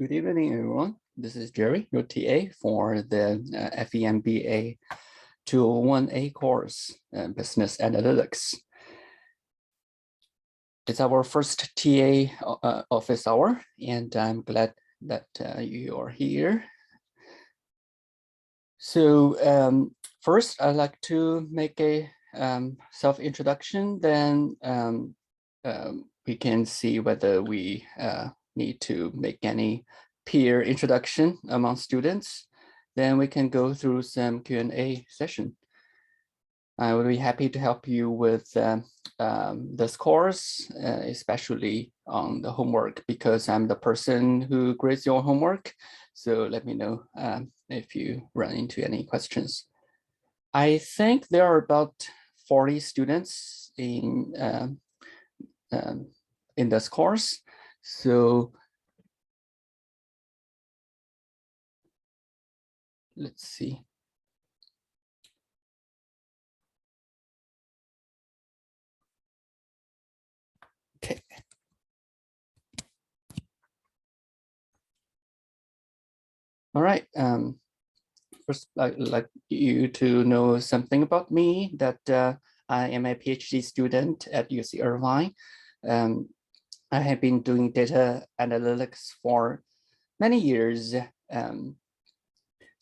Good evening, everyone. This is Jerry, your TA for the FEMBA 201A course, Business Analytics. It's our first TA office hour, and I'm glad that you are here. So first, I'd like to make a self-introduction, then we can see whether we need to make any peer introduction among students. Then we can go through some Q&A session. I will be happy to help you with this course, especially on the homework, because I'm the person who grades your homework. So let me know if you run into any questions. I think there are about 40 students in this course. So let's see. Okay. All right. First, I'd like you to know something about me, that I am a PhD student at UC Irvine. I have been doing data analytics for many years,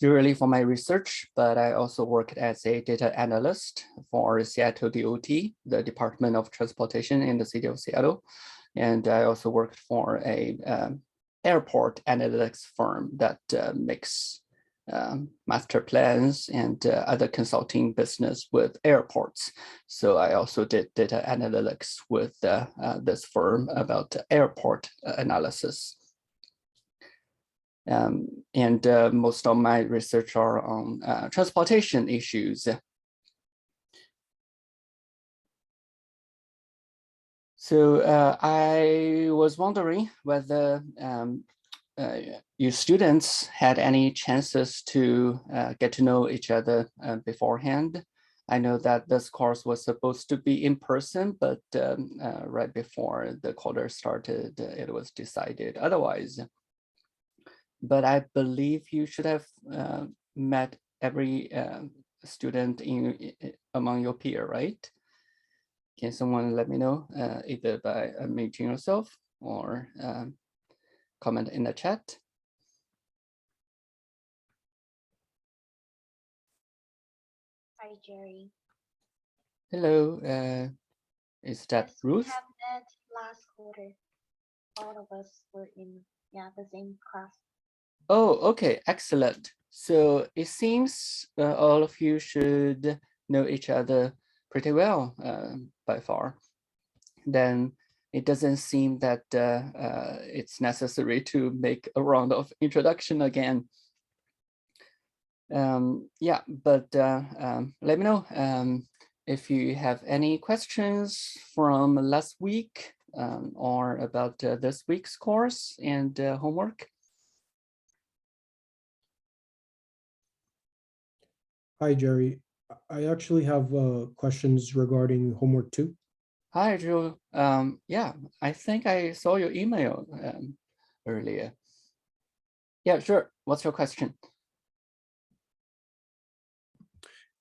usually for my research, but I also worked as a data analyst for Seattle DOT, the Department of Transportation in the city of Seattle. And I also worked for a airport analytics firm that makes master plans and other consulting business with airports. So I also did data analytics with this firm about airport analysis. And most of my research are on transportation issues. So I was wondering whether you students had any chances to get to know each other beforehand. I know that this course was supposed to be in person, but right before the quarter started, it was decided otherwise. But I believe you should have met every student among your peer, right? Can someone let me know, either by unmuting yourself or comment in the chat? Hi, Jerry. Hello, is that Yes, Ruth? we have met last quarter. All of us were in the same class. Oh, okay, excellent. So it seems all of you should know each other pretty well by far. Then it doesn't seem that it's necessary to make a round of introduction again. Yeah, but let me know if you have any questions from last week or about this week's course and homework. Hi, Jerry. I actually have questions regarding homework too. Hi, Drew. Yeah, I think I saw your email earlier. Yeah, sure. What's your question?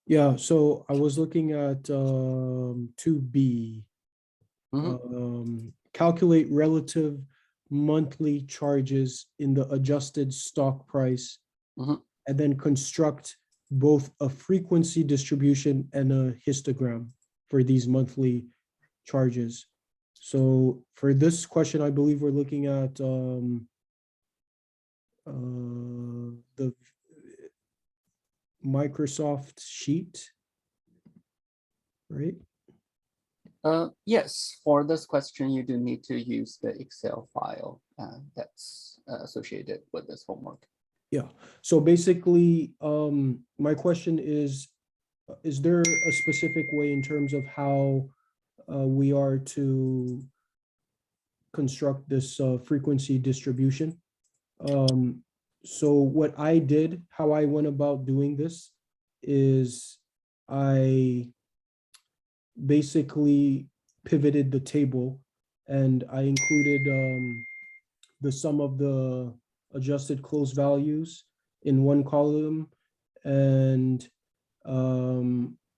Yeah, so I was looking at 2B. Calculate relative monthly charges in the adjusted stock price, and then construct both a frequency distribution and a histogram for these monthly charges. So for this question, I believe we're looking at the Microsoft sheet, right? Yes, for this question, you do need to use the Excel file that's associated with this homework. Yeah, so basically, my question is there a specific way in terms of how we are to construct this frequency distribution? So what I did, how I went about doing this is I basically pivoted the table and I included the sum of the adjusted close values in one column and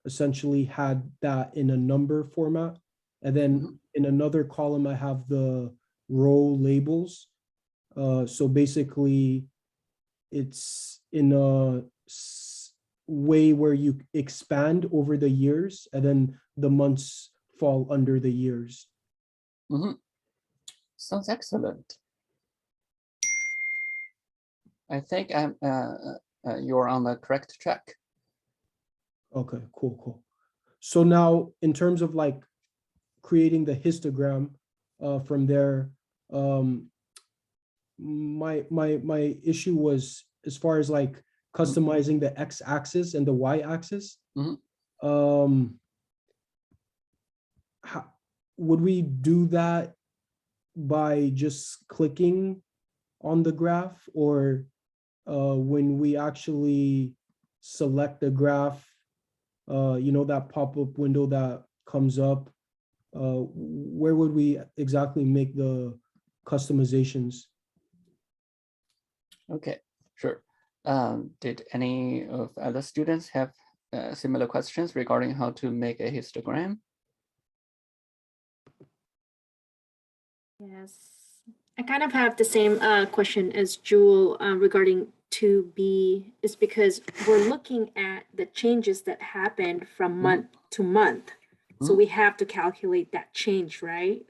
essentially had that in a number format. And then in another column, I have the row labels. So basically, it's in a way where you expand over the years and then the months fall under the years. Sounds excellent. I think you're on the correct track. Okay, cool. So now in terms of like creating the histogram from there, my issue was as far as like customizing the x-axis and the y-axis. Would we do that by just clicking on the graph, or when we actually select the graph, that pop-up window that comes up, where would we exactly make the customizations? Okay, sure. Did any of other students have similar questions regarding how to make a histogram? Yes, I kind of have the same question as Jewel regarding 2B, is because we're looking at the changes that happened from month to month. So we have to calculate that change, right?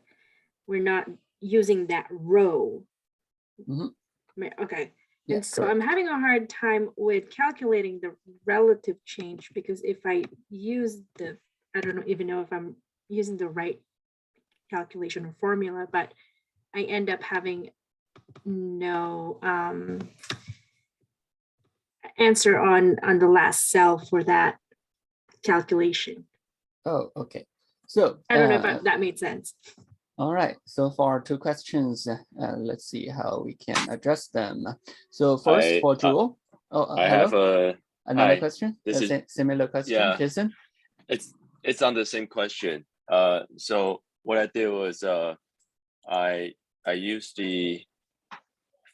We're not using that row. Okay. Yeah, and so correct. I'm having a hard time with calculating the relative change, because if I use I don't even know if I'm using the right calculation or formula, but I end up having no answer on the last cell for that calculation. Oh, okay. So I don't know if that made sense. All right, so far 2 questions. Let's see how we can address them. So first for Jewel. I have another hi, question. this is Similar question, yeah. Jason. It's on the same question. So what I did was I used the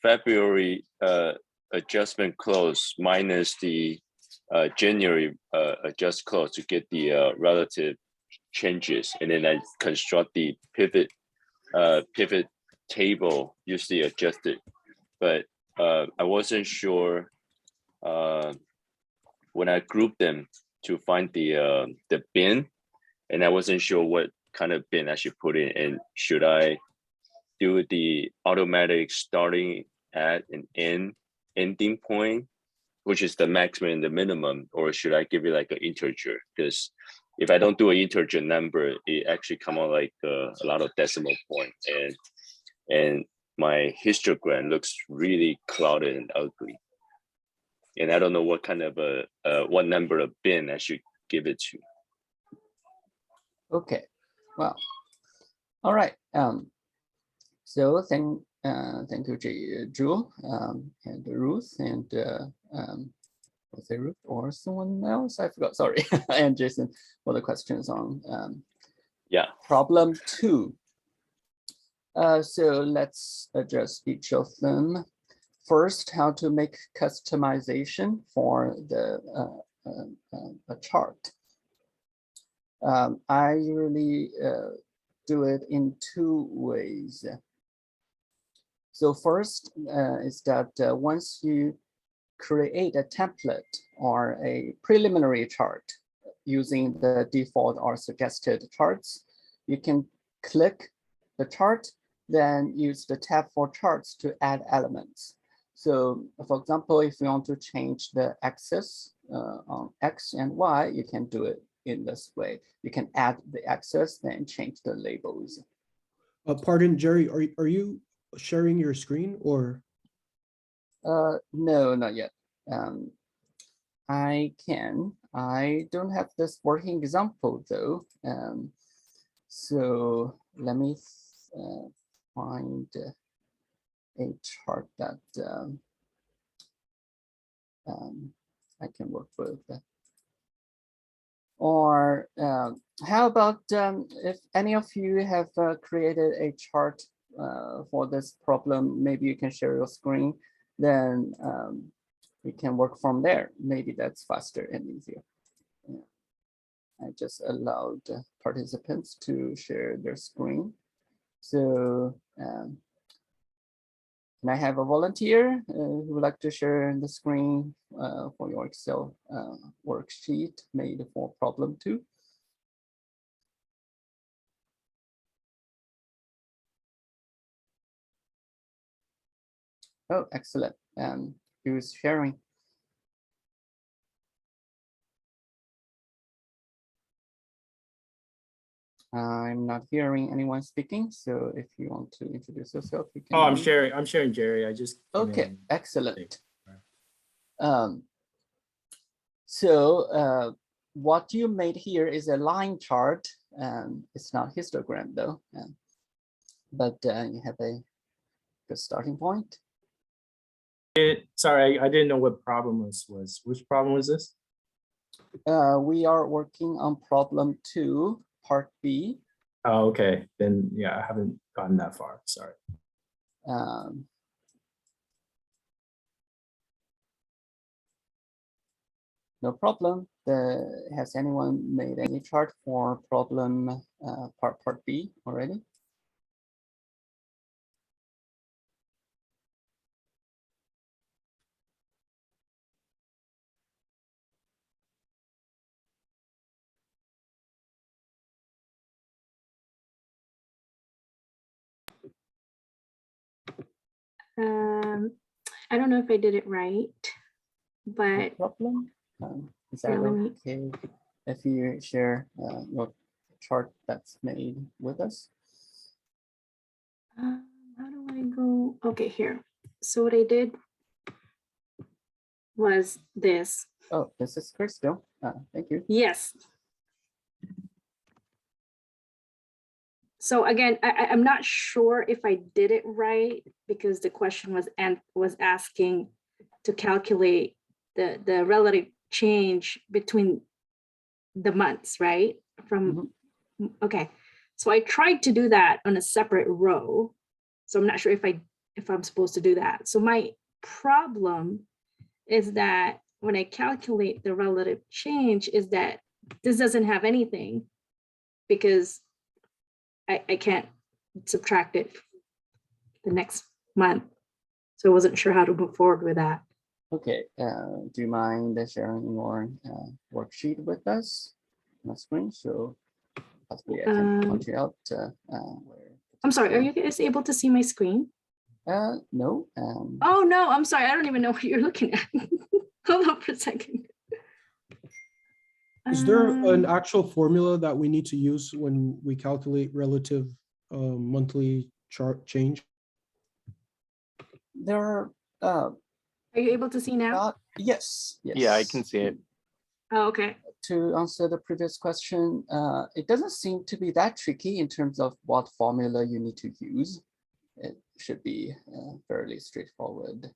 February adjustment close minus the January adjust close to get the relative changes, and then I construct the pivot table, usually adjusted, but I wasn't sure when I grouped them to find the bin, and I wasn't sure what kind of bin I should put in, and should I do the automatic starting at an ending point, which is the maximum and the minimum, or should I give it like an integer? Because if I don't do an integer number, it actually come out like a lot of decimal points, and my histogram looks really clouded and ugly. And I don't know what kind of what number of bin I should give it to. Okay, well, all right. So thank you, Jewel, and Ruth, and was it Ruth or someone else? I forgot. Sorry, and Jason for the questions on problem 2. So let's address each of them. First, how to make customization for a chart. I usually do it in 2 ways. So first is that once you create a template or a preliminary chart using the default or suggested charts, you can click the chart, then use the tab for charts to add elements. So for example, if you want to change the axis on X and Y, you can do it in this way. You can add the axis, then change the labels. Pardon, Jerry, are you sharing your screen or? No, not yet. I don't have this working example though. So let me find a chart that I can work with. Or how about if any of you have created a chart for this problem, maybe you can share your screen then we can work from there. Maybe that's faster and easier. Yeah. I just allowed participants to share their screen. So can I have a volunteer who would like to share the screen for your Excel worksheet made for problem 2? Oh, excellent. Who's sharing? I'm not hearing anyone speaking, so if you want to introduce yourself, you can. Oh, I'm sharing, Jerry. I just came Okay, in. excellent. So what you made here is a line chart. It's not histogram though, but you have a good starting point. Sorry, I didn't know what problem was. Which problem was this? We are working on problem 2, part B. Oh, okay. Then yeah, I haven't gotten that far. Sorry. No problem. Has anyone made any chart for problem part B already? I don't know if I did it right, No but problem. Is that yeah, let me- okay if you share your chart that's made with us? how do I go? Okay, here. So what I did was this. Oh, this is Crystal. Thank you. Yes. So again, I'm not sure if I did it right because the question was asking to calculate the relative change between the months, right? From okay. So I tried to do that on a separate row. So I'm not sure if I'm supposed to do that. So my problem is that when I calculate the relative change is that this doesn't have anything because I can't subtract it the next month. So I wasn't sure how to move forward with that. Okay. Do you mind sharing your worksheet with us on the screen? So possibly I can point you out where. I'm sorry, are you guys able to see my screen? No. Oh no, I'm sorry. I don't even know what you're looking at. Hold on for a second. Is there an actual formula that we need to use when we calculate relative monthly chart change? There are. Are you able to see now? Yes. Yes. Yeah, I can see it. Oh, okay. To answer the previous question, it doesn't seem to be that tricky in terms of what formula you need to use. It should be fairly straightforward.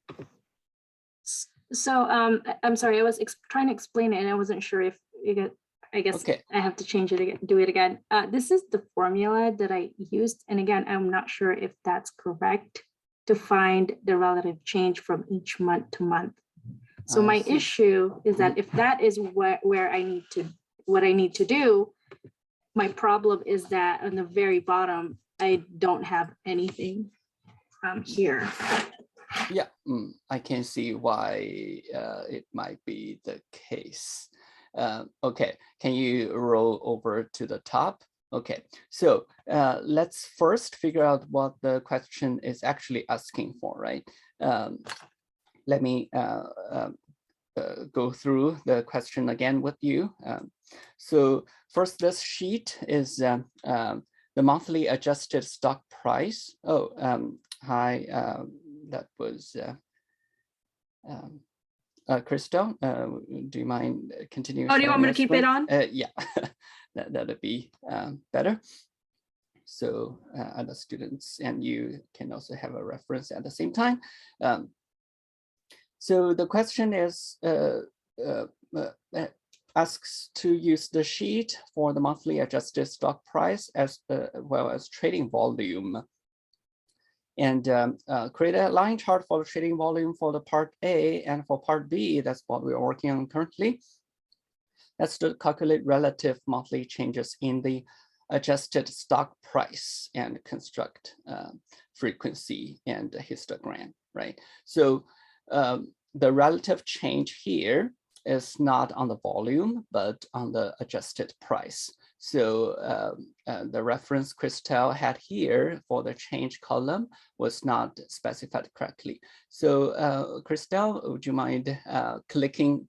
So I'm sorry, I was trying to explain it and I wasn't sure if you get, I guess Okay. I have to change it again, do it again. This is the formula that I used. And again, I'm not sure if that's correct to find the relative change from each month to month. So I my see. issue is that if that is where I need to, what I need to do, my problem is that on the very bottom, I don't have anything here. Yeah, I can see why it might be the case. Okay, can you roll over to the top? Okay, so let's first figure out what the question is actually asking for, right? Let me go through the question again with you. So first, this sheet is the monthly adjusted stock price. Oh, hi, that was Crystal. Do you mind continuing? Oh, do you want me to sharing keep it your on? screen? Yeah, that'd be better. So other students and you can also have a reference at the same time. So the question is, asks to use the sheet for the monthly adjusted stock price as well as trading volume. and create a line chart for the trading volume for the part A, and for part B, that's what we're working on currently. That's to calculate relative monthly changes in the adjusted stock price and construct frequency and histogram, right? So the relative change here is not on the volume, but on the adjusted price. So the reference Christelle had here for the change column was not specified correctly. So Christelle, would you mind clicking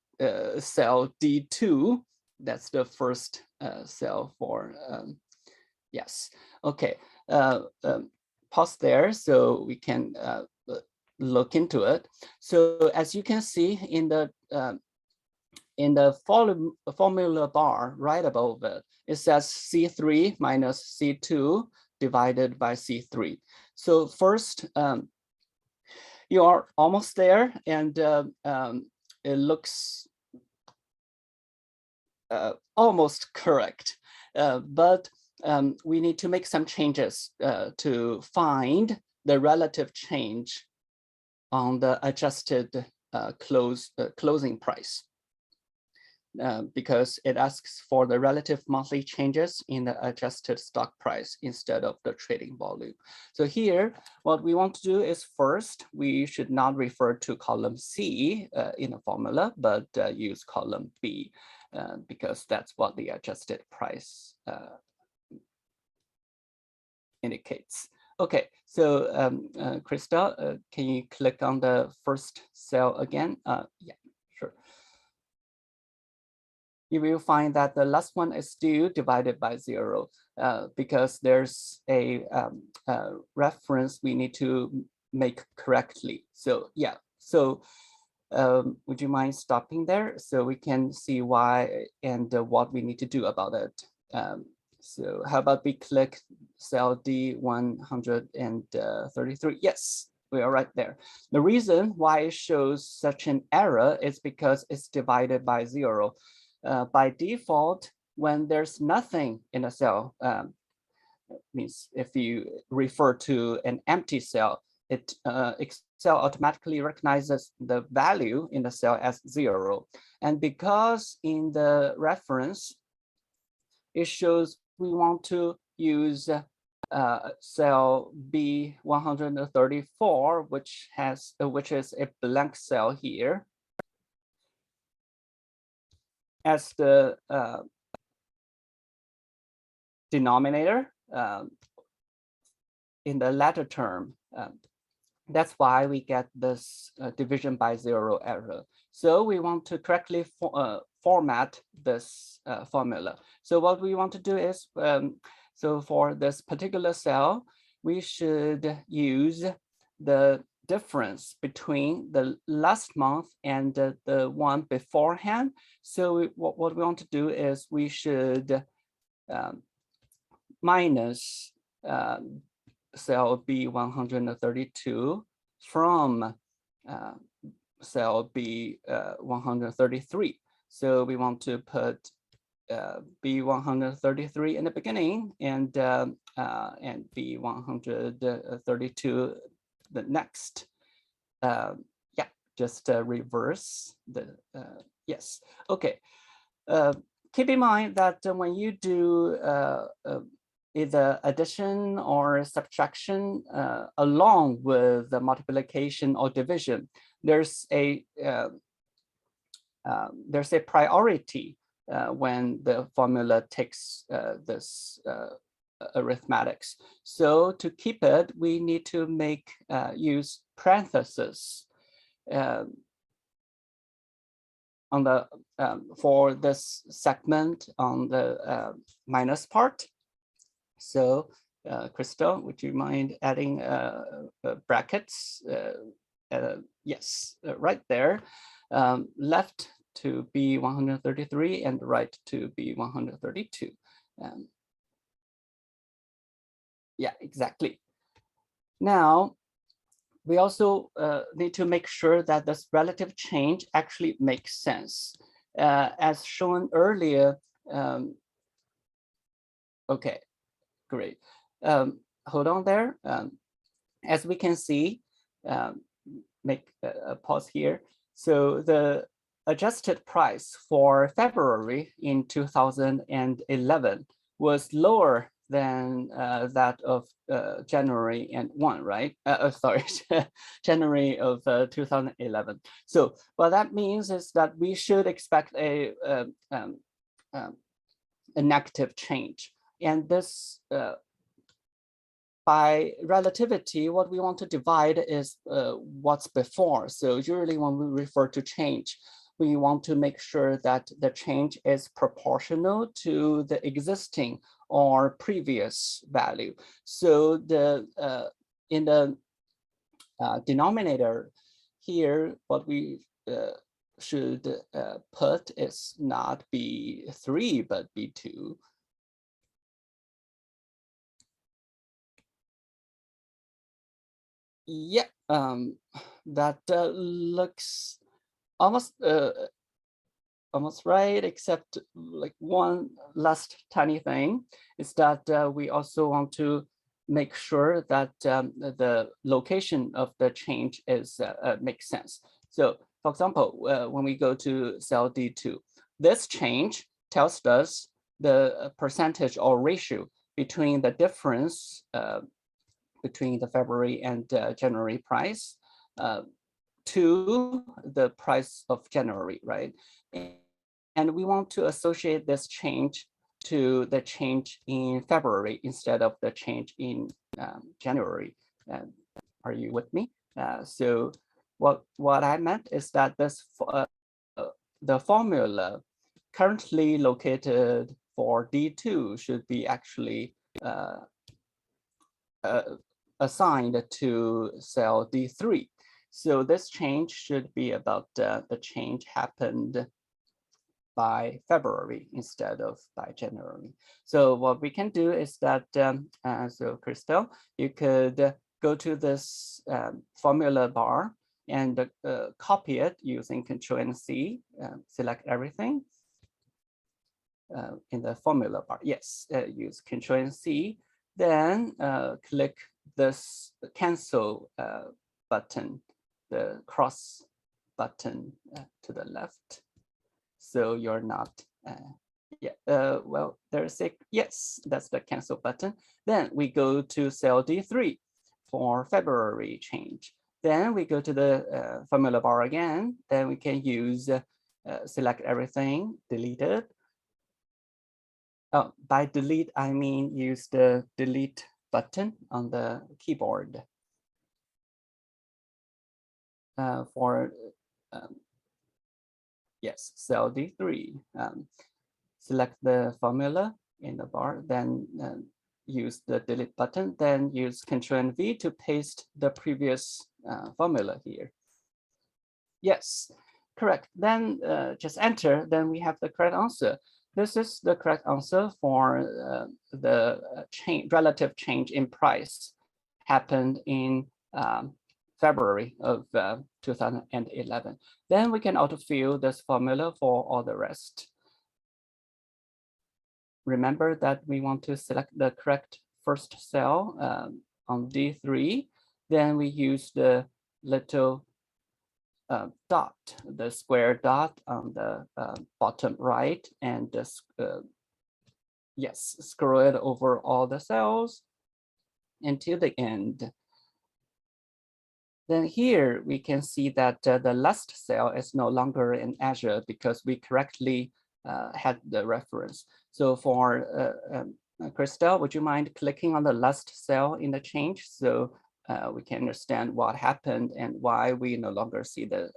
cell D2? That's the first cell for, yes, okay. Pause there so we can look into it. So as you can see in the formula bar right above it, it says C3 minus C2 divided by C3. So first, you are almost there, and it looks almost correct, but we need to make some changes to find the relative change on the adjusted closing price. Because it asks for the relative monthly changes in the adjusted stock price instead of the trading volume. So here, what we want to do is first, we should not refer to column C in the formula, but use column B because that's what the adjusted price indicates. Okay, so Krista, can you click on the first cell again? Yeah, sure. You will find that the last one is still divided by 0 because there's a reference we need to make correctly. So yeah, so would you mind stopping there so we can see why and what we need to do about it? So how about we click cell D133? Yes, we are right there. The reason why it shows such an error is because it's divided by 0. By default, when there's nothing in a cell, means if you refer to an empty cell, Excel automatically recognizes the value in the cell as 0. And because in the reference, it shows we want to use cell B134, which is a blank cell here, as the denominator in the latter term. That's why we get this division by 0 error. So we want to correctly format this formula. So what we want to do is, so for this particular cell, we should use the difference between the last month and the one beforehand. So what we want to do is we should minus cell B132 from cell B133. So we want to put B133 in the beginning and B132 the next. Yeah, just reverse the yes. Okay. Keep in mind that when you do either addition or subtraction along with the multiplication or division, there's a priority when the formula takes this arithmetics. So to keep it, we need to make use parentheses on the for this segment on the minus part. So Crystal, would you mind adding brackets? Yes, right there. Left to B133 and right to B132. Yeah, exactly. Now, we also need to make sure that this relative change actually makes sense. As shown earlier, okay, great. Hold on there. as we can see, make a pause here. So the adjusted price for February in 2011 was lower than that of January and 1, right? Sorry, January of 2011. So what that means is that we should expect a negative change. And this, by relativity, what we want to divide is what's before. So usually when we refer to change, we want to make sure that the change is proportional to the existing or previous value. So the in the denominator here, what we should put is not B3, but B2. Yeah, that looks almost right, except like one last tiny thing is that we also want to make sure that the location of the change is makes sense. So for example, when we go to cell D2, this change tells us the percentage or ratio between the difference between the February and January price to the price of January, right? And we want to associate this change to the change in February instead of the change in January. Are you with me? So what I meant is that this the formula currently located for D2 should be actually assigned to cell D3. So this change should be about the change happened by February instead of by January. So what we can do is that, so Crystal, you could go to this formula bar and copy it using Control and C, select everything in the formula bar. Yes, use Control and C, then click this cancel button, the cross button to the left. So you're not, well, there's a, yes, that's the cancel button. Then we go to cell D3 for February change. Then we go to the formula bar again. Then we can use select everything, delete it. Oh, by delete, I mean use the delete button on the keyboard. For yes, cell D3. Select the formula in the bar, then use the delete button, then use Control and V to paste the previous formula here. Yes, correct. Then just enter, then we have the correct answer. This is the correct answer for the relative change in price happened in February of 2011. Then we can autofill this formula for all the rest. Remember that we want to select the correct first cell on D3. Then we use the little dot, the square dot on the bottom right, and just, yes, scroll it over all the cells until the end. Then here we can see that the last cell is no longer in Azure because we correctly had the reference. So for Christelle, would you mind clicking on the last cell in the change so we can understand what happened and why we no longer see the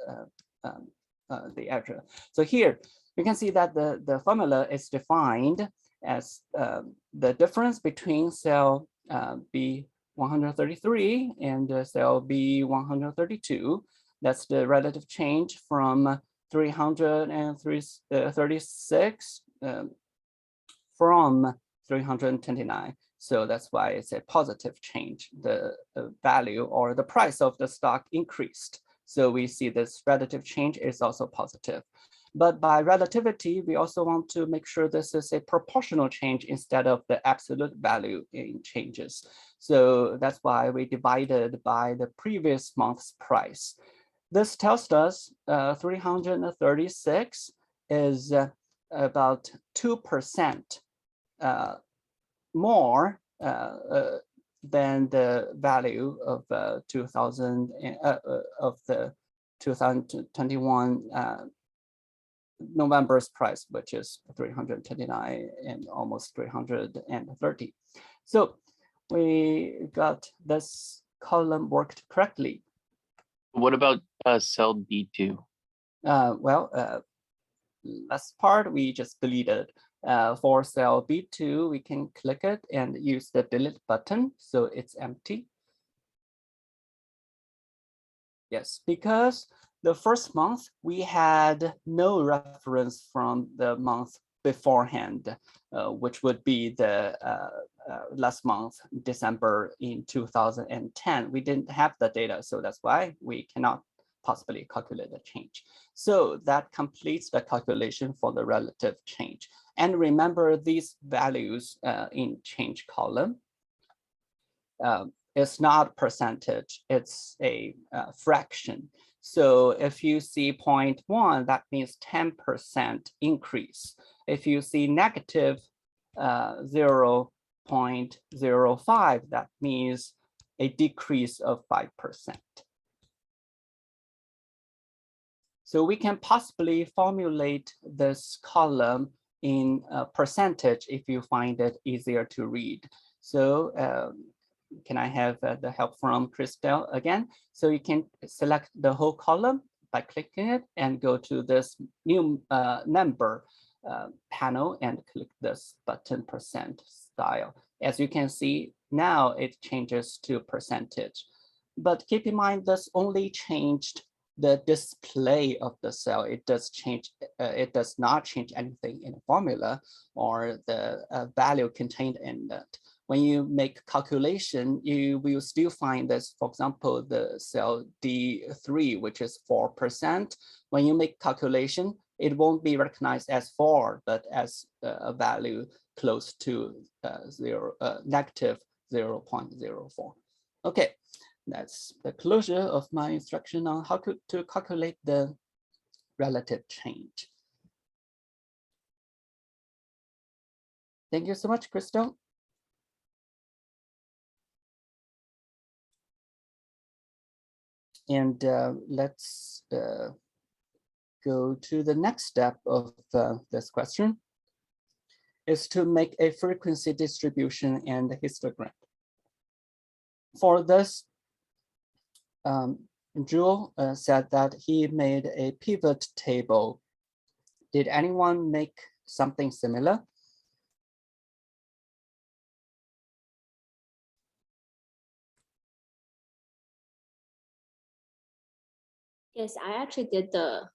Azure? So here we can see that the formula is defined as the difference between cell B133 and cell B132. That's the relative change from 336 from 329. So that's why it's a positive change. The value or the price of the stock increased. So we see this relative change is also positive. But by relativity, we also want to make sure this is a proportional change instead of the absolute value in changes. So that's why we divided by the previous month's price. This tells us 336 is about 2% more than the value of 2000 of the 2021 November's price, which is 329 and almost 330. So we got this column worked correctly. What about cell B2? Last part we just deleted. For cell B2, we can click it and use the delete button, so it's empty. Yes, because the first month we had no reference from the month beforehand, which would be the last month, December in 2010. We didn't have the data, so that's why we cannot possibly calculate the change. So that completes the calculation for the relative change. And remember these values in change column. It's not percentage, it's a fraction. So if you see 0.1, that means 10% increase. If you see negative 0.05, that means a decrease of 5%. So we can possibly formulate this column in percentage if you find it easier to read. So can I have the help from Christelle again? So you can select the whole column by clicking it and go to this new number panel and click this button percent style. As you can see, now it changes to percentage. But keep in mind, this only changed the display of the cell. It does not change anything in the formula or the value contained in it. When you make calculation, you will still find this, for example, the cell D3, which is 4%. When you make calculation, it won't be recognized as 4, but as a value close to negative 0.04. Okay. That's the closure of my instruction on how to calculate the relative change. Thank you so much, Crystal. And let's go to the next step of this question, is to make a frequency distribution and a histogram. For this, Jewel said that he made a pivot table. Did anyone make something similar? Yes, I actually did the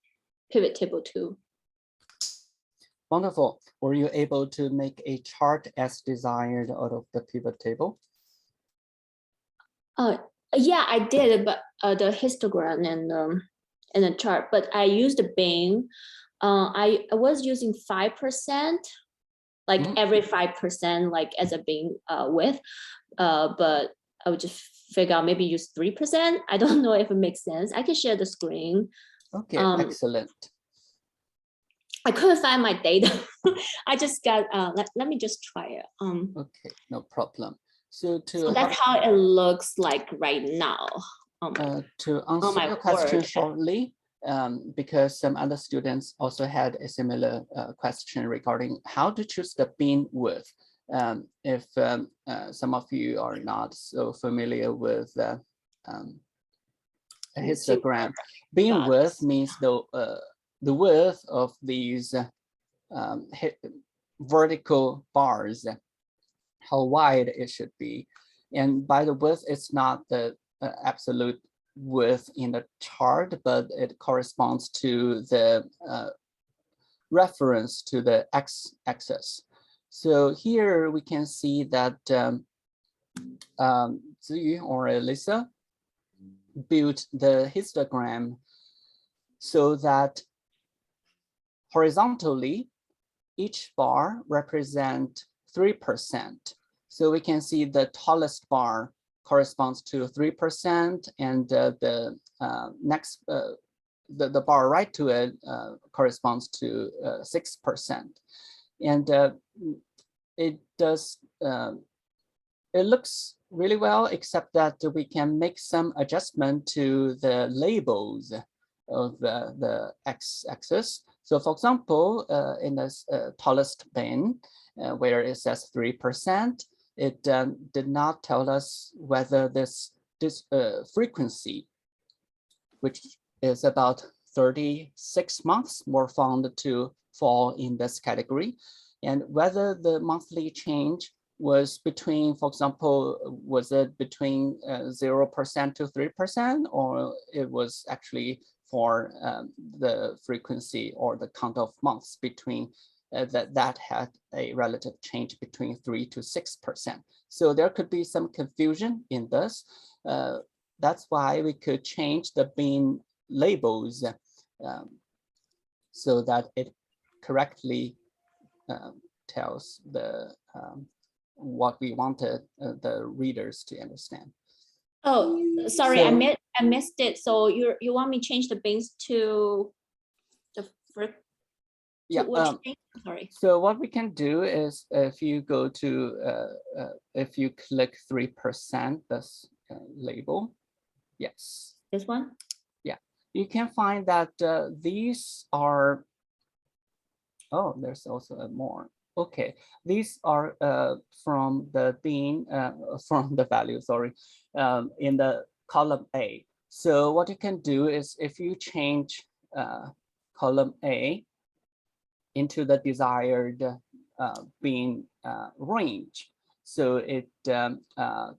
pivot table too. Wonderful. Were you able to make a chart as desired out of the pivot table? Yeah, I did, but the histogram and the chart. But I used Bing. I was using 5%, like every 5%, like as a Bing width. But I would just figure out maybe use 3%. I don't know if it makes sense. I can share the screen. Okay, excellent. I couldn't find my data. I just got. Let me just try it. Okay, no problem. So that's how it looks like right now. To answer your question shortly, because some other students also had a similar question regarding how to choose the beam width. If some of you are not so familiar with a histogram, beam width means the width of these vertical bars, how wide it should be. And by the width, it's not the absolute width in the chart, but it corresponds to the reference to the x-axis. So here we can see that Ziyu or Elisa built the histogram so that horizontally, each bar represent 3%. So we can see the tallest bar corresponds to 3%, and the next, the bar right to it corresponds to 6%. And it does, it looks really well, except that we can make some adjustment to the labels of the x-axis. So for example, in this tallest bin, where it says 3%, it did not tell us whether this frequency, which is about 36 months, were found to fall in this category, and whether the monthly change was between, for example, was it between 0% to 3%, or it was actually for the frequency or the count of months between that had a relative change between 3 to 6%. So there could be some confusion in this. That's why we could change the bin labels so that it correctly tells the what we wanted the readers to understand. Oh, sorry, So- I missed it. So you want me change the bins to the first? Yeah. Sorry. So what we can do is, if you go to if you click 3%, this label, yes, This one? you can find that these are. Oh, there's also a more. Okay, these are from the bin, from the value, sorry, in the column A. So what you can do is, if you change column A into the desired bin range, so it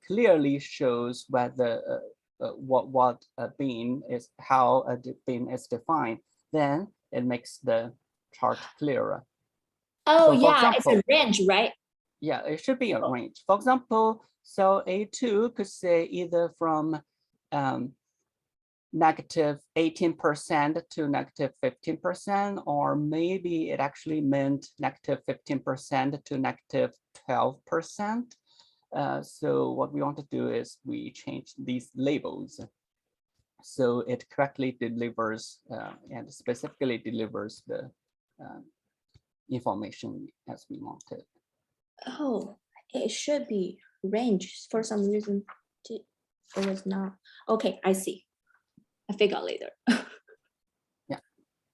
clearly shows whether what a bin is, how a bin is defined. Then it makes the chart clearer. Oh, So for yeah, it's a example- range, right? Yeah, it should be a range. For example, cell A2 could say either from negative 18% to negative 15%, or maybe it actually meant negative 15% to negative 12%. So what we want to do is we change these labels so it correctly delivers and specifically delivers the information as we wanted. Oh, it should be range for some reason. It was not. Okay, I see. I figure out later.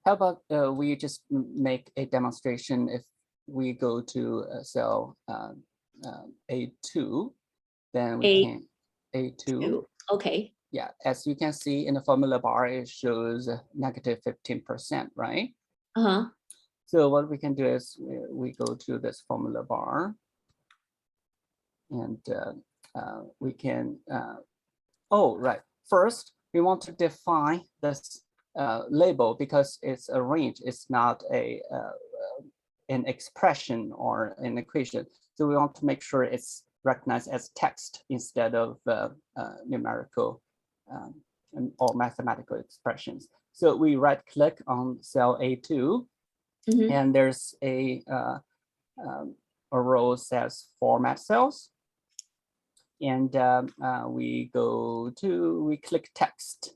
How about we just make a demonstration? If we go to cell A2, then we can A2. Okay. Yeah, as you can see in the formula bar, it shows negative 15%, right? Uh-huh. So what we can do is we go to this formula bar, and we can, oh, right. First, we want to define this label because it's a range. It's not an expression or an equation. So we want to make sure it's recognized as text instead of numerical or mathematical expressions. So we right click on cell A2, and there's a row says format cells. And we click text.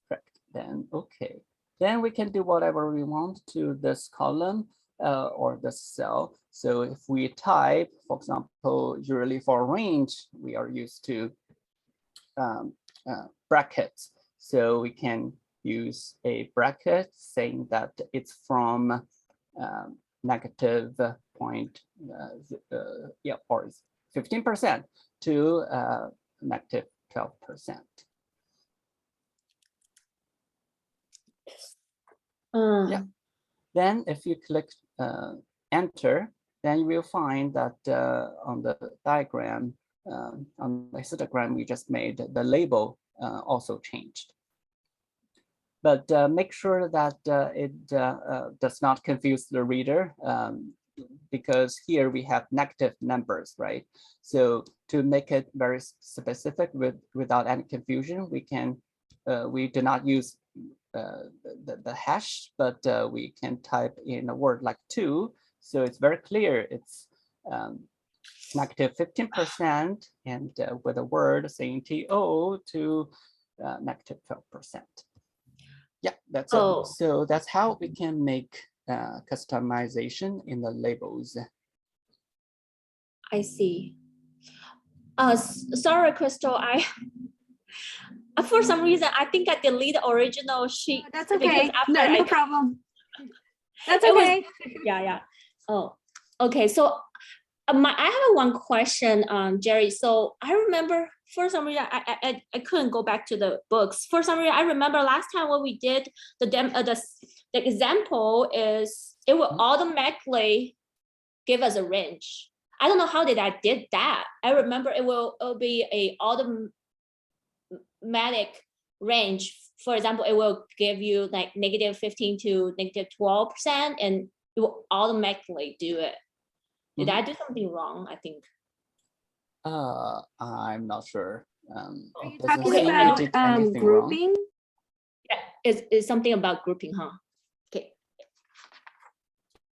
Correct. Then, okay. Then we can do whatever we want to this column or this cell. So if we type, for example, usually for range, we are used to brackets. So we can use a bracket saying that it's from negative point, or 15% to negative 12%. Yeah. Then if you click enter, then you will find that on the diagram, on the histogram we just made, the label also changed. But make sure that it does not confuse the reader, because here we have negative numbers, right? So to make it very specific without any confusion, we do not use the hash, but we can type in a word like 2. So it's very clear. It's negative 15% and with a word saying TO to negative 12%. Yeah, that's Oh. it. So that's how we can make customization in the labels. I see. Sorry, Crystal. For some reason, I think I deleted the original sheet. That's because okay. after No, I- no problem. That's It was- okay. Yeah. Oh, okay. So I have one question, Jerry. So I remember for some reason I couldn't go back to the books. For some reason, I remember last time when we did the example is it will automatically give us a range. I don't know how did I did that. I remember it'll be a automatic range. For example, it will give you like negative 15 to negative 12%, and it will automatically do it. Did I do something wrong? I think. I'm not sure. Are you It doesn't talking seem you about did anything wrong. grouping? Yeah, it's something about grouping, huh? Okay.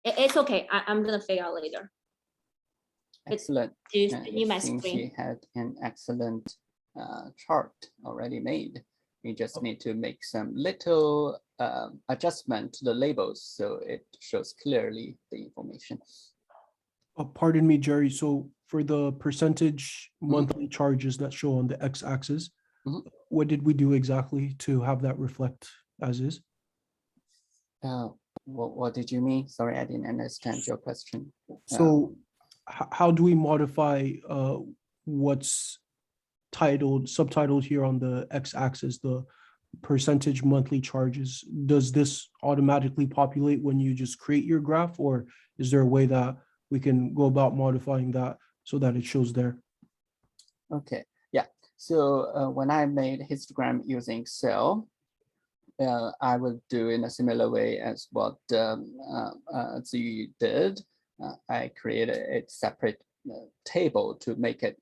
It's okay. I'm gonna figure out later. Excellent. Do you And see it my seems screen? he had an excellent chart already made. We just need to make some little adjustment to the labels so it shows clearly the information. Pardon me, Jerry. So for the percentage monthly charges that show on the x-axis, what did we do exactly to have that reflect as is? What did you mean? Sorry, I didn't understand your question. So how do we modify what's subtitled here on the x-axis, the percentage monthly charges? Does this automatically populate when you just create your graph, or is there a way that we can go about modifying that so that it shows there? Okay, yeah. So when I made histogram using Excel, I would do in a similar way as what Ziyu did. I created a separate table to make it,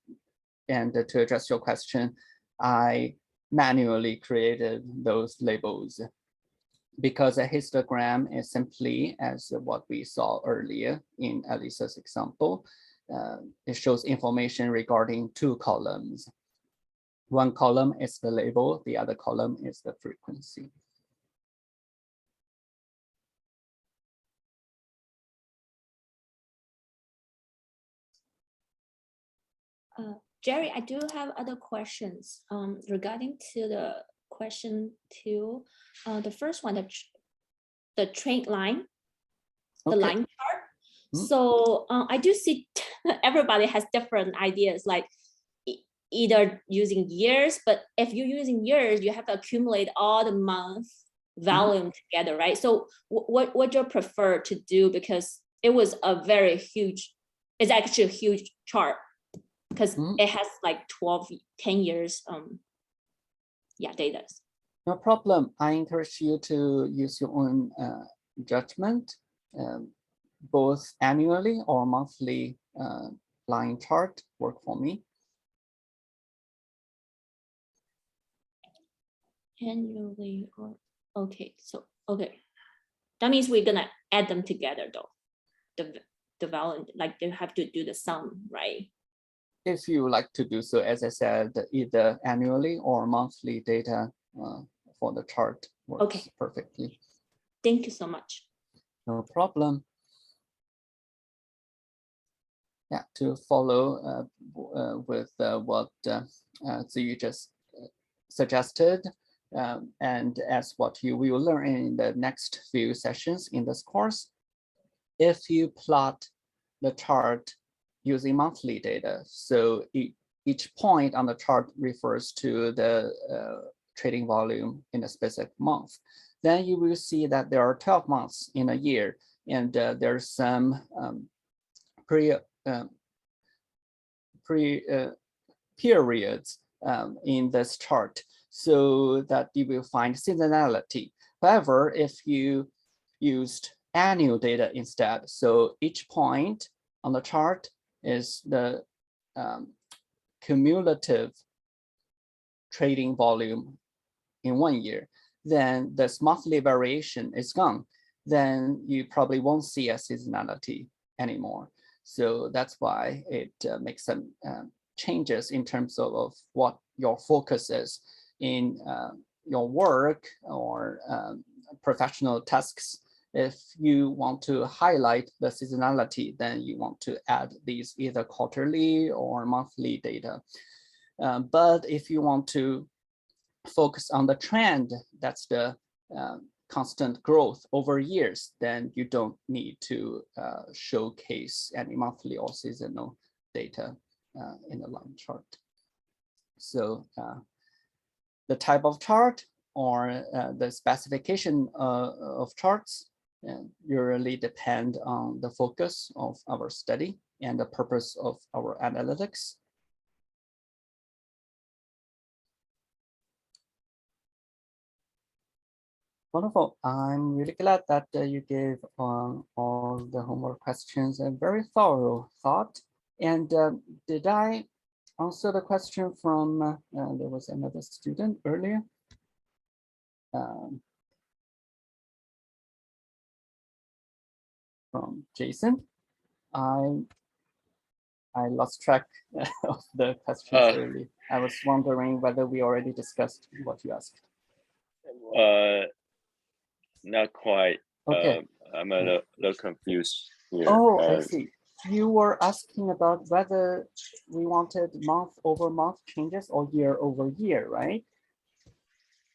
and to address your question, I manually created those labels because a histogram is simply as what we saw earlier in Alisa's example. It shows information regarding 2 columns. One column is the label, the other column is the frequency. Jerry, I do have other questions regarding to the question 2. The first one, the trend line, the Okay. line chart. So I do see everybody has different ideas, like either using years, but if you're using years, you have to accumulate all the month volume together, right? So what you prefer to do, because it was a very huge, it's actually a huge chart because it has like 10 years data. No problem. I encourage you to use your own judgment, both annually or monthly line chart work for me. Annually or okay, so okay, that means we're gonna add them together though. The value, like they have to do the sum, right? If you like to do so, as I said, either annually or monthly data for the chart works perfectly. Thank you so much. No problem. Yeah, to follow with what Ziyu just suggested, and as what you will learn in the next few sessions in this course, if you plot the chart using monthly data, so each point on the chart refers to the trading volume in a specific month, then you will see that there are 12 months in a year, and there's some periods in this chart, so that you will find seasonality. However, if you used annual data instead, so each point on the chart is the cumulative trading volume in 1 year, then this monthly variation is gone. Then you probably won't see a seasonality anymore. So that's why it makes some changes in terms of what your focus is in your work or professional tasks. If you want to highlight the seasonality, then you want to add these either quarterly or monthly data. But if you want to focus on the trend, that's the constant growth over years, then you don't need to showcase any monthly or seasonal data in the line chart. So the type of chart or the specification of charts usually depend on the focus of our study and the purpose of our analytics. Wonderful. I'm really glad that you gave all the homework questions a very thorough thought. And did I answer the question from, there was another student earlier. From Jason. I lost track of the questions earlier. I was wondering whether we already discussed what you asked. Not quite. Okay. I'm a little confused here. Oh, I see. You were asking about whether we wanted month over month changes or year over year, right?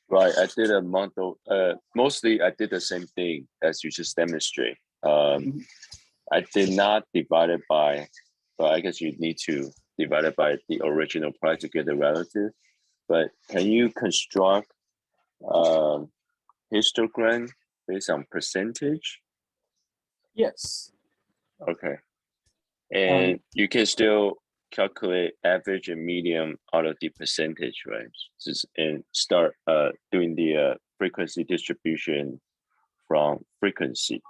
Right. I did a month. Mostly, I did the same thing as you just demonstrate. I did not divide it by, but I guess you need to divide it by the original price to get the relative. But can you construct histogram based on percentage? Yes. Okay. And you can still calculate average and median out of the percentage, right? And start doing the frequency distribution from frequency.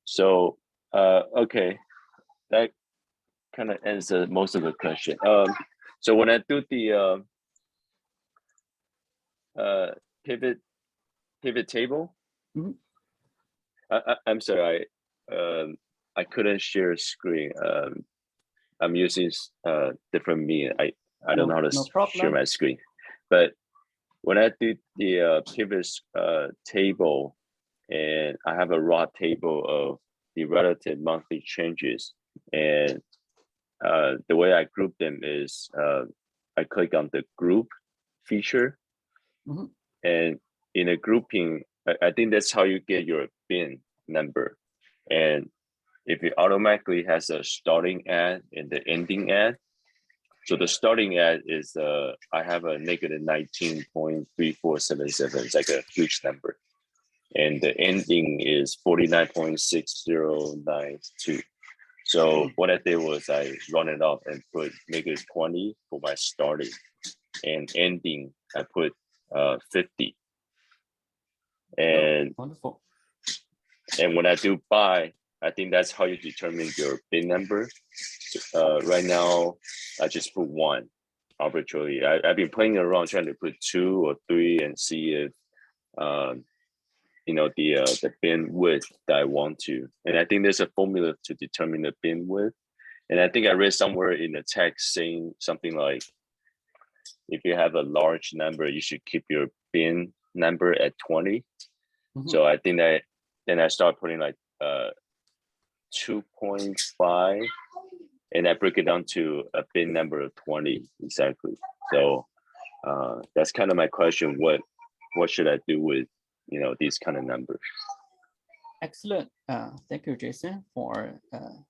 So, okay, that kind of answers most of the question. So when I do the pivot table, I'm sorry, I couldn't share screen. I'm using different media. I don't know how to share my screen, but when I do the pivot table, and I have a raw table of the relative monthly changes, and the way I group them is I click on the group feature, and in a grouping, I think that's how you get your bin number. And if it automatically has a starting ad and the ending ad, so the starting ad is I have a negative 19.3477. It's like a huge number, and the ending is 49.6092. So what I did was I run it up and put negative 20 for my starting, and ending I put 50. And wonderful. And when I do buy, I think that's how you determine your bin number. Right now, I just put 1 arbitrarily. I've been playing around trying to put 2 or 3 and see if you know, the bin width that I want to. And I think there's a formula to determine the bin width. And I think I read somewhere in the text saying something like, if you have a large number, you should keep your bin number at 20. So I think that then I start putting like 2.5, and I break it down to a bin number of 20 exactly. So that's kind of my question. What should I do with, you know, these kind of numbers? Excellent. Thank you, Jason, for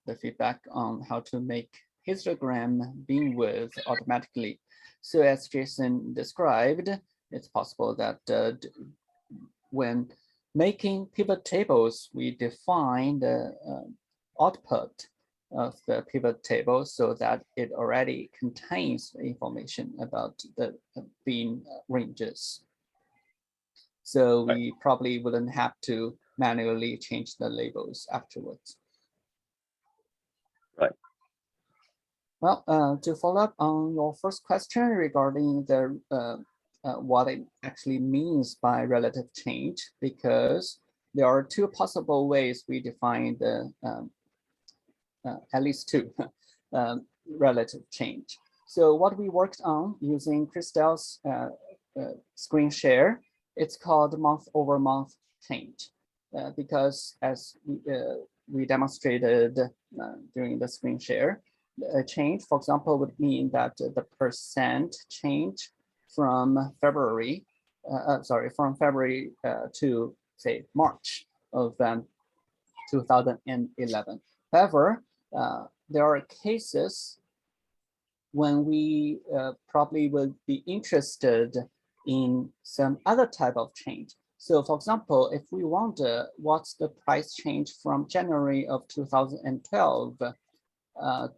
the feedback on how to make histogram bin width automatically. So as Jason described, it's possible that when making pivot tables, we define the output of the pivot table so that it already contains information about the bin ranges. So we probably wouldn't have to manually change the labels afterwards. Right. Well, to follow up on your first question regarding the what it actually means by relative change, because there are two possible ways we define the at least two relative change. So what we worked on using Christelle's screen share, it's called month-over-month change, because as we demonstrated during the screen share, a change, for example, would mean that the percent change from February, from February to say March of 2011. However, there are cases when we probably would be interested in some other type of change. So for example, if we wonder what's the price change from January of 2012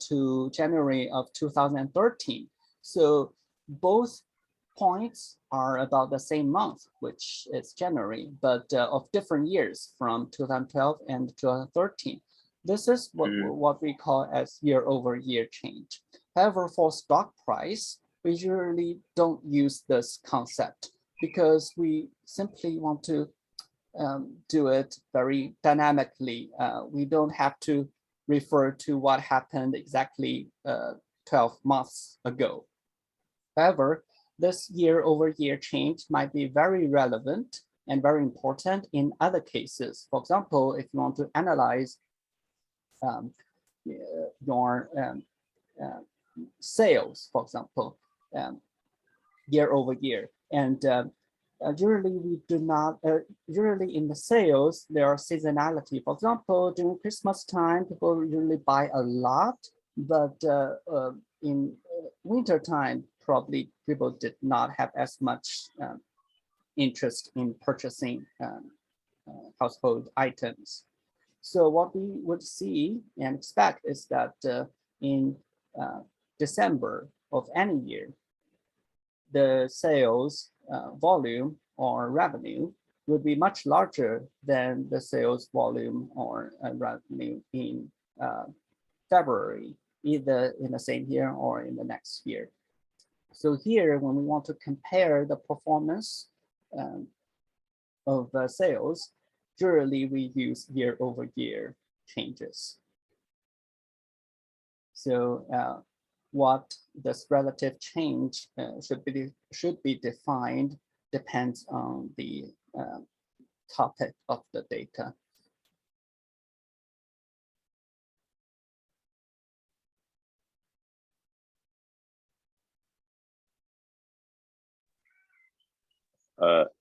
to January of 2013. So both points are about the same month, which is January, but of different years from 2012 and 2013. This is what we call as year-over-year change. However, for stock price, we usually don't use this concept because we simply want to do it very dynamically. We don't have to refer to what happened exactly 12 months ago. However, this year-over-year change might be very relevant and very important in other cases. For example, if you want to analyze your sales, for example, year-over-year, and usually we do not, usually in the sales, there are seasonality. For example, during Christmas time, people usually buy a lot, but in winter time, probably people did not have as much interest in purchasing household items. So what we would see and expect is that in December of any year, the sales volume or revenue would be much larger than the sales volume or revenue in February, either in the same year or in the next year. So here, when we want to compare the performance of sales, generally we use year-over-year changes. So what this relative change should be defined depends on the topic of the data.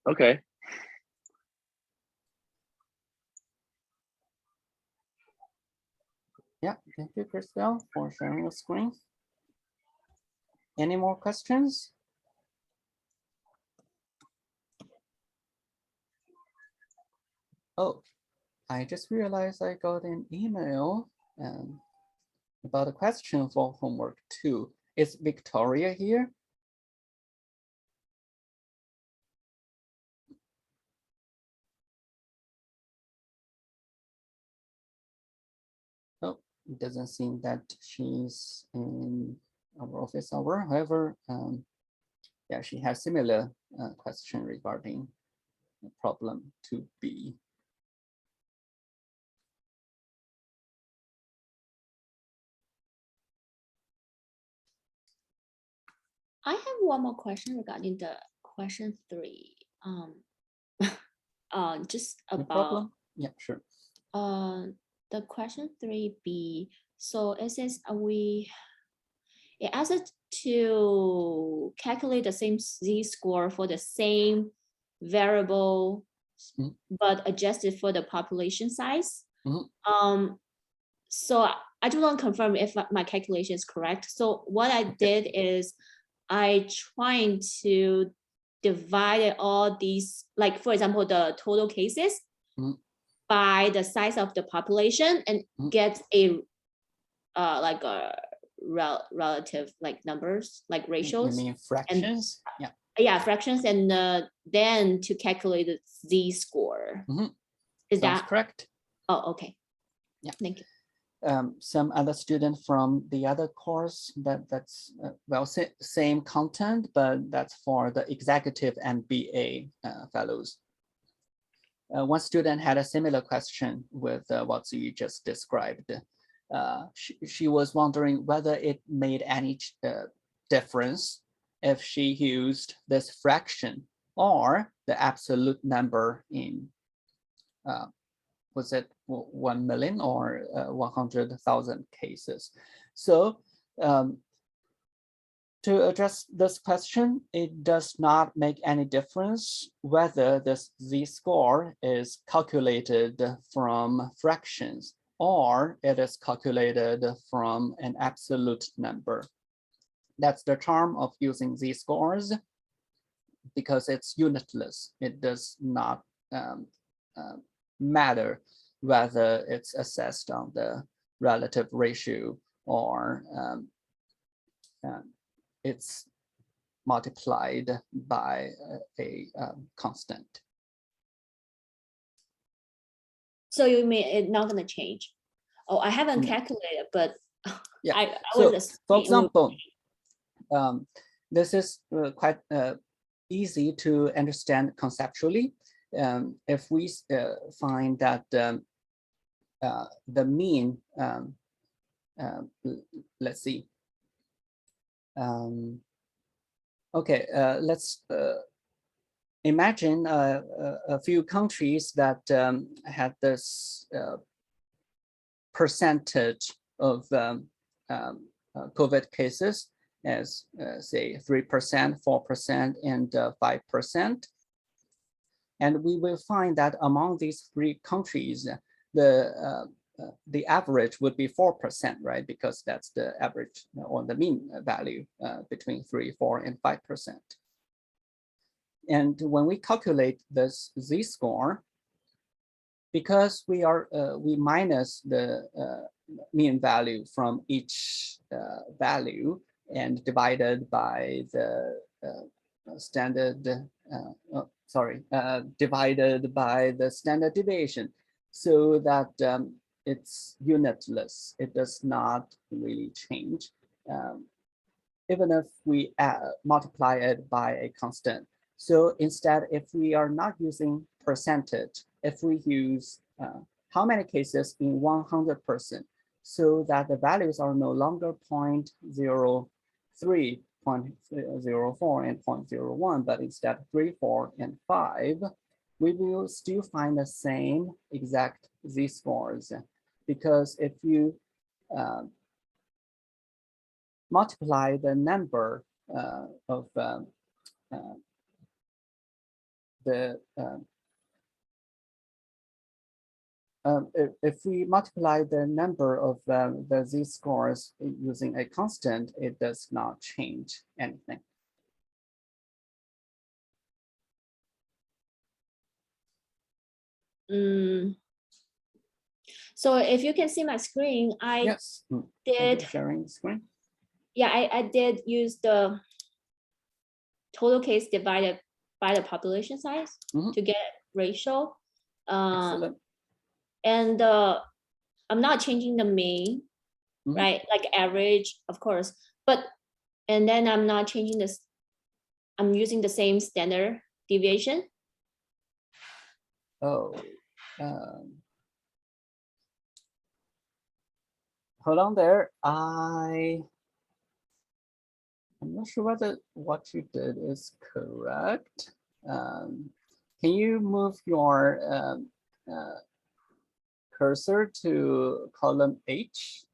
Okay. Yeah, thank you, Christelle, for sharing the screen. Any more questions? Oh, I just realized I got an email about a question for homework 2. Is Victoria here? Oh, it doesn't seem that she's in our office hour. However, yeah, she has similar question regarding problem 2B. I have one more question regarding the question 3. Just No about problem. Yeah, sure. the question 3B. So it says it asks us to calculate the same z-score for the same variable, but adjusted for the population size. So I do want to confirm if my calculation is correct. So what I did is I trying to divide all these, like for example, the total cases by the size of the population and get a like a relative like numbers, like ratios. You mean fractions? And, yeah, fractions, and then to calculate the z-score. Is Sounds that correct? Oh, okay. Yeah. Thank you. some other student from the other course that's well, same content, but that's for the executive MBA fellows. One student had a similar question with what you just described. She was wondering whether it made any difference if she used this fraction or the absolute number in, was it 1 million or 100,000 cases? So to address this question, it does not make any difference whether this z-score is calculated from fractions or it is calculated from an absolute number. That's the charm of using z-scores, because it's unitless. It does not matter whether it's assessed on the relative ratio or it's multiplied by a constant. So you mean it's not gonna change? Oh, I haven't calculated, but Yeah. I So, was for example, this is quite easy to understand conceptually. If we find that the mean, let's see. Okay, let's imagine a few countries that had this percentage of COVID cases as say 3%, 4%, and 5%. And we will find that among these three countries, the average would be 4%, right? Because that's the average or the mean value between 3, 4, and 5%. And when we calculate this z-score, because we minus the mean value from each value and divided by the standard, divided by the standard deviation, so that it's unitless. It does not really change, even if we multiply it by a constant. So instead, if we are not using percentage, if we use how many cases in 100%, so that the values are no longer 0.03, 0.04, and 0.01, but instead 3, 4, and 5, we will still find the same exact z-scores, because if you multiply the number of if we multiply the number of the z-scores using a constant, it does not change anything. So if you can see my screen, I Yes. did Sharing the screen. Yeah, I did use the total case divided by the population size to get ratio. Excellent. And I'm not changing the mean, right? Like average, of course, and then I'm not changing this. I'm using the same standard deviation. Oh, hold on there. I'm not sure whether what you did is correct. Can you move your cursor to column H?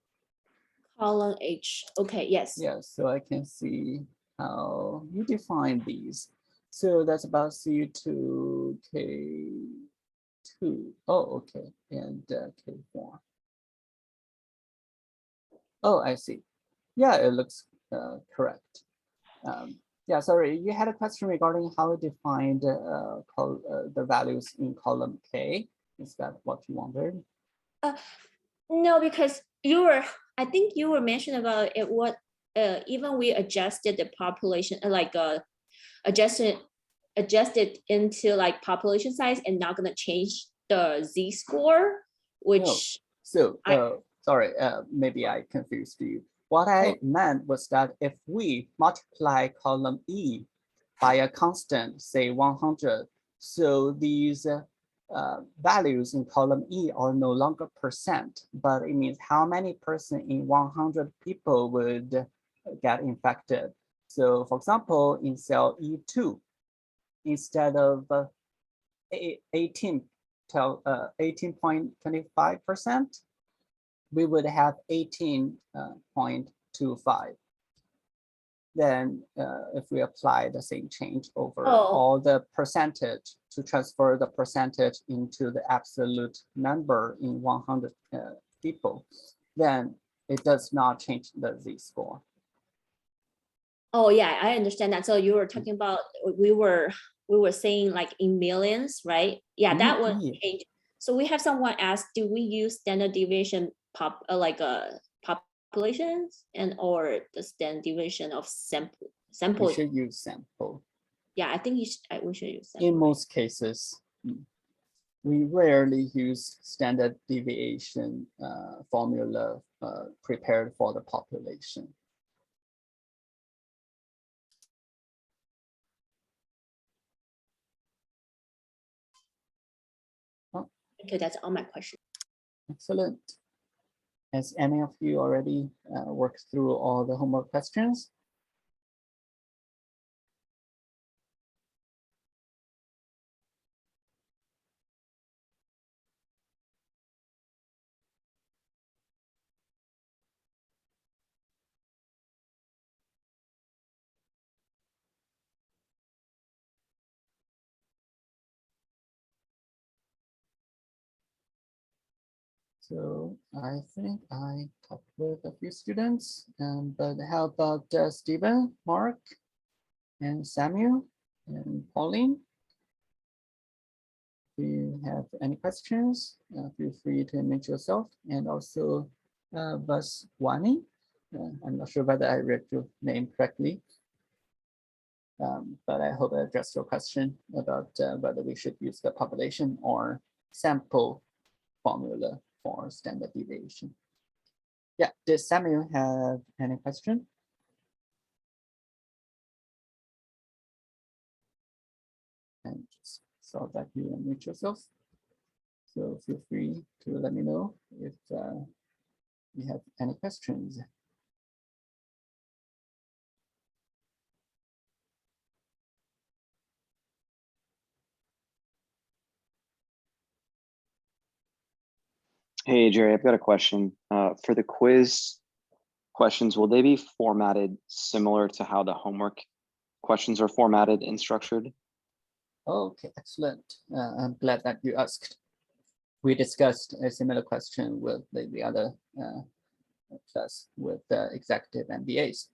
Column H. Okay, yes. Yes, so I can see how you define these. So that's about C2, K2. Oh, okay, and K4. Oh, I see. Yeah, it looks correct. Yeah, sorry, you had a question regarding how it defined the values in column K. Is that what you wondered? No, because I think you were mentioning about it. What even we adjusted the population, adjusted into like population size, and not gonna change the z-score, which So sorry, maybe I confused you. What I meant was that if we multiply column E by a constant, say 100, so these values in column E are no longer percent, but it means how many person in 100 people would get infected. So for example, in cell E2, instead of 18.25%, we would have 18.25. Then if we apply the same change over all the percentage to transfer the percentage into the absolute number in 100 people, then it does not change the z-score. Oh yeah, I understand that. So you were talking about, we were saying like in millions, right? Yeah, that would change. So we have someone ask, do we use standard deviation populations and or the standard deviation of sample? We should use sample. Yeah, I think we should use sample. In most cases, we rarely use standard deviation formula prepared for the population. Okay, that's all my questions. Excellent. Has any of you already worked through all the homework questions? So I think I talked with a few students, but how about Stephen, Mark, and Samuel, and Pauline? If you have any questions, feel free to unmute yourself, and also Vaswani. I'm not sure whether I read your name correctly, but I hope I addressed your question about whether we should use the population or sample formula for standard deviation. Yeah, does Samuel have any question? And just saw that you unmute yourself. So feel free to let me know if you have any questions. Hey, Jerry, I've got a question. For the quiz questions, will they be formatted similar to how the homework questions are formatted and structured? Okay, excellent. I'm glad that you asked. We discussed a similar question with the other class with executive MBAs.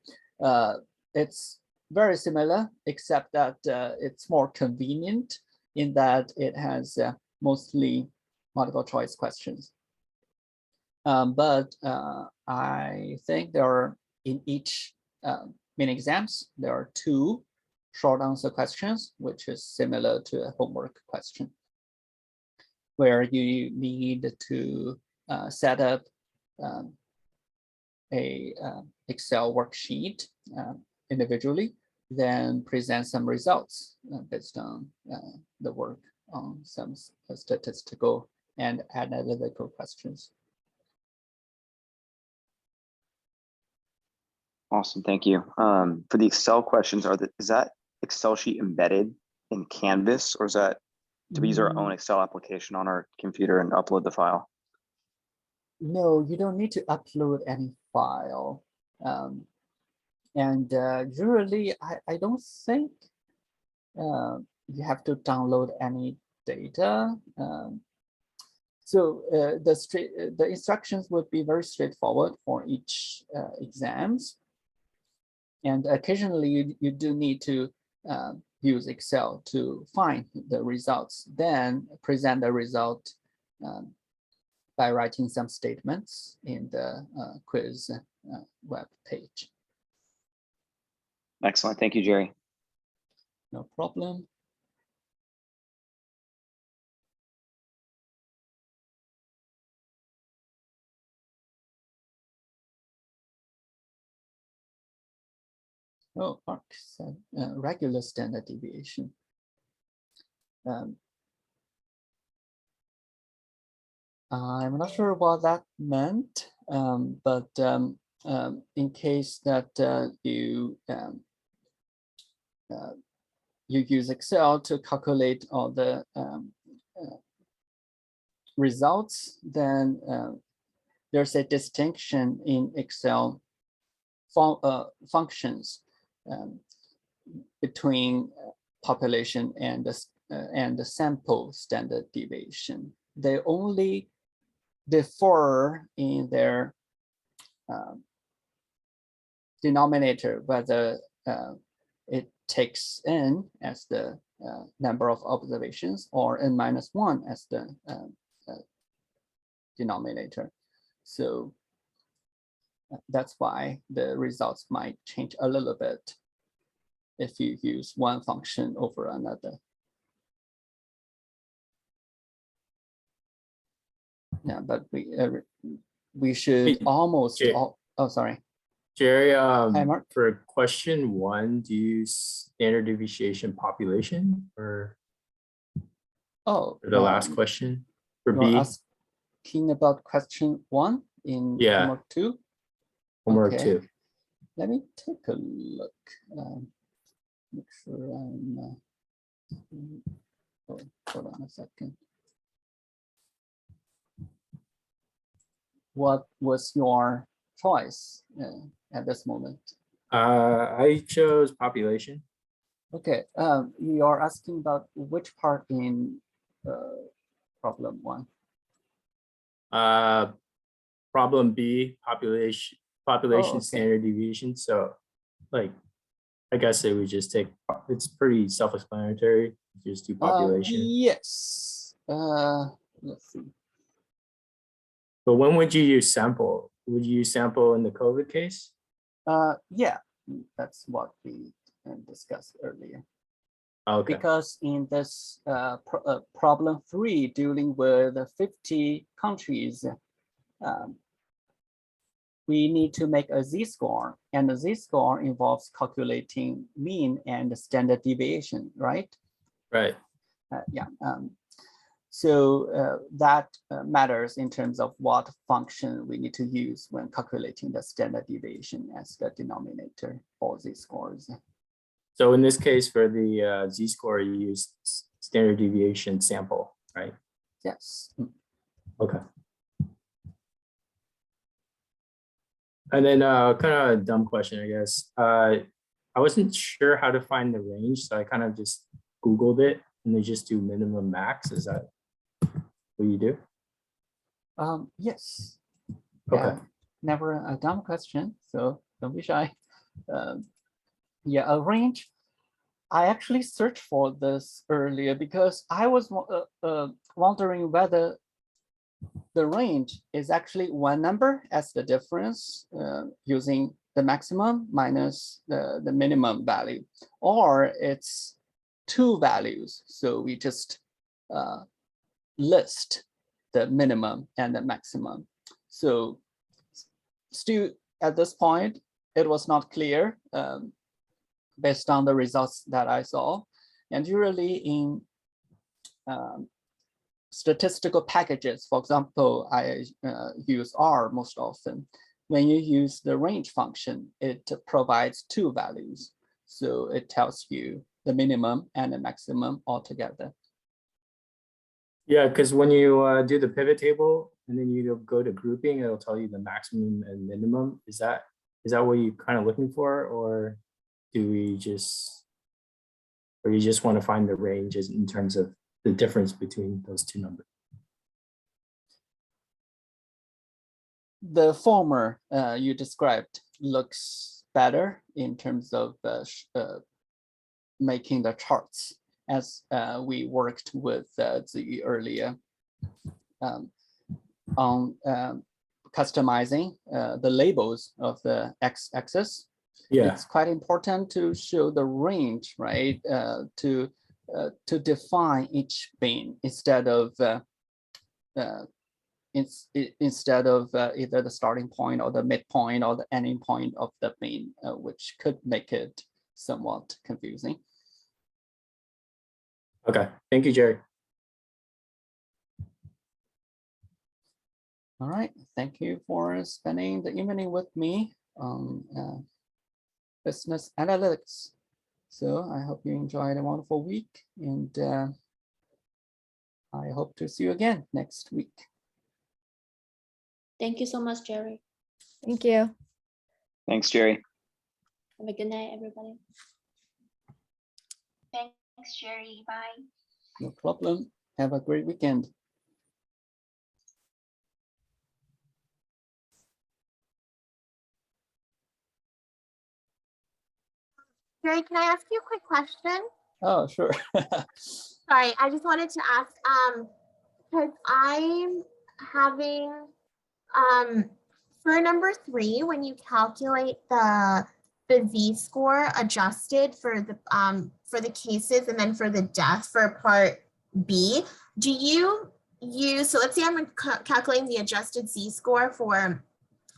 It's very similar, except that it's more convenient in that it has mostly multiple choice questions. But I think there are in each mini exams, there are 2 short answer questions, which is similar to a homework question, where you need to set up a Excel worksheet individually, then present some results based on the work on some statistical and analytical questions. Awesome, thank you. For the Excel questions, is that Excel sheet embedded in Canvas, or is that do we use our own Excel application on our computer and upload the file? No, you don't need to upload any file. Usually, I don't think you have to download any data. So the instructions would be very straightforward for each exams. And occasionally, you do need to use Excel to find the results, then present the result by writing some statements in the quiz web page. Excellent. Thank you, Jerry. No problem. Oh, ARC said regular standard deviation. I'm not sure what that meant, but in case that you use Excel to calculate all the results, then there's a distinction in Excel functions between population and the sample standard deviation. They only differ in their denominator, whether it takes n as the number of observations or n-1 as the denominator. So that's why the results might change a little bit if you use one function over another. Yeah, but we should Hey, almost Jay. all, oh, sorry. Jerry, Mark. for question 1, do you use standard deviation population or Oh, for the last question for you're B? asking about question 1 in Yeah. homework 2? Homework Okay. 2. Let me take a look. Make sure I'm. Oh, hold on a second. What was your choice at this moment? I chose population. Okay, you are asking about which part in problem 1? Problem B, population okay. standard deviation. So like, I guess it would just take, it's pretty self-explanatory. Just do population. Yes. Let's see. But when would you use sample? Would you use sample in the COVID case? Yeah, that's what we discussed earlier. Okay. Because in this problem 3, dealing with 50 countries, we need to make a z-score, and the z-score involves calculating mean and standard deviation, right? Right. Yeah. So that matters in terms of what function we need to use when calculating the standard deviation as the denominator for z-scores. So in this case, for the z-score, you use standard deviation sample, right? Yes. Okay. And then kind of a dumb question, I guess. I wasn't sure how to find the range, so I kind of just Googled it, and they just do minimum max. Is that what you do? Yes. Okay. Yeah, never a dumb question, so don't be shy. Yeah, a range. I actually searched for this earlier because I was wondering whether the range is actually one number as the difference using the maximum minus the minimum value, or it's 2 values. So we just list the minimum and the maximum. So still at this point, it was not clear based on the results that I saw. And usually in statistical packages, for example, I use R most often. When you use the range function, it provides 2 values. So it tells you the minimum and the maximum altogether. Yeah, because when you do the pivot table and then you go to grouping, it'll tell you the maximum and minimum. Is that what you're kind of looking for, or do we just, or you just want to find the ranges in terms of the difference between those 2 numbers? The former you described looks better in terms of making the charts, as we worked with the earlier on customizing the labels of the x-axis. Yeah. It's quite important to show the range, right? To define each bin instead of instead of either the starting point or the midpoint or the ending point of the bin, which could make it somewhat confusing. Okay, thank you, Jerry. All right, thank you for spending the evening with me on business analytics. So I hope you enjoyed a wonderful week, and I hope to see you again next week. Thank you so much, Jerry. Thank you. Thanks, Jerry. Have a good night, everybody. Thanks, Jerry. Bye. No problem. Have a great weekend. Jerry, can I ask you a quick question? Oh, sure. Sorry, I just wanted to ask, because I'm having, for number 3, when you calculate the Z-score adjusted for the cases and then for the death for part B, do you use, so let's say I'm calculating the adjusted Z-score for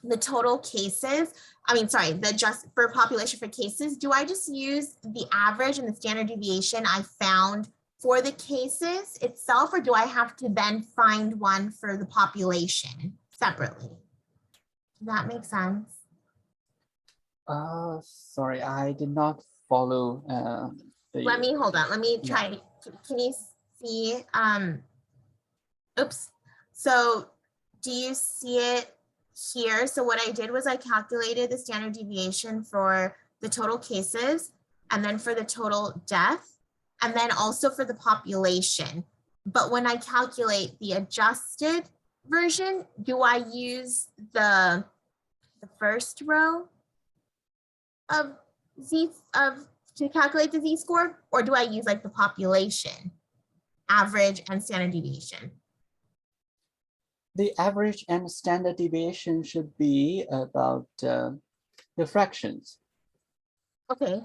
the total cases, the just for population for cases, do I just use the average and the standard deviation I found for the cases itself, or do I have to then find one for the population separately? Does that make sense? Sorry, I did not follow. Let me hold on. Let me Yeah. try. Can you see? Oops. So do you see it here? So what I did was I calculated the standard deviation for the total cases and then for the total death and then also for the population. But when I calculate the adjusted version, do I use the first row of to calculate the Z-score, or do I use like the population, average and standard deviation? The average and standard deviation should be about the fractions. Okay.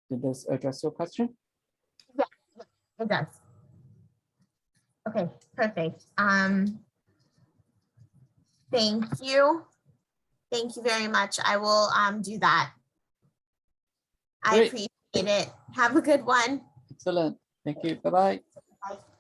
Did this address your question? Yeah, it does. Okay, perfect. Thank you. Thank you very much. I will do that. I Great. appreciate it. Have a good one. Excellent. Thank you. Bye-bye. Bye.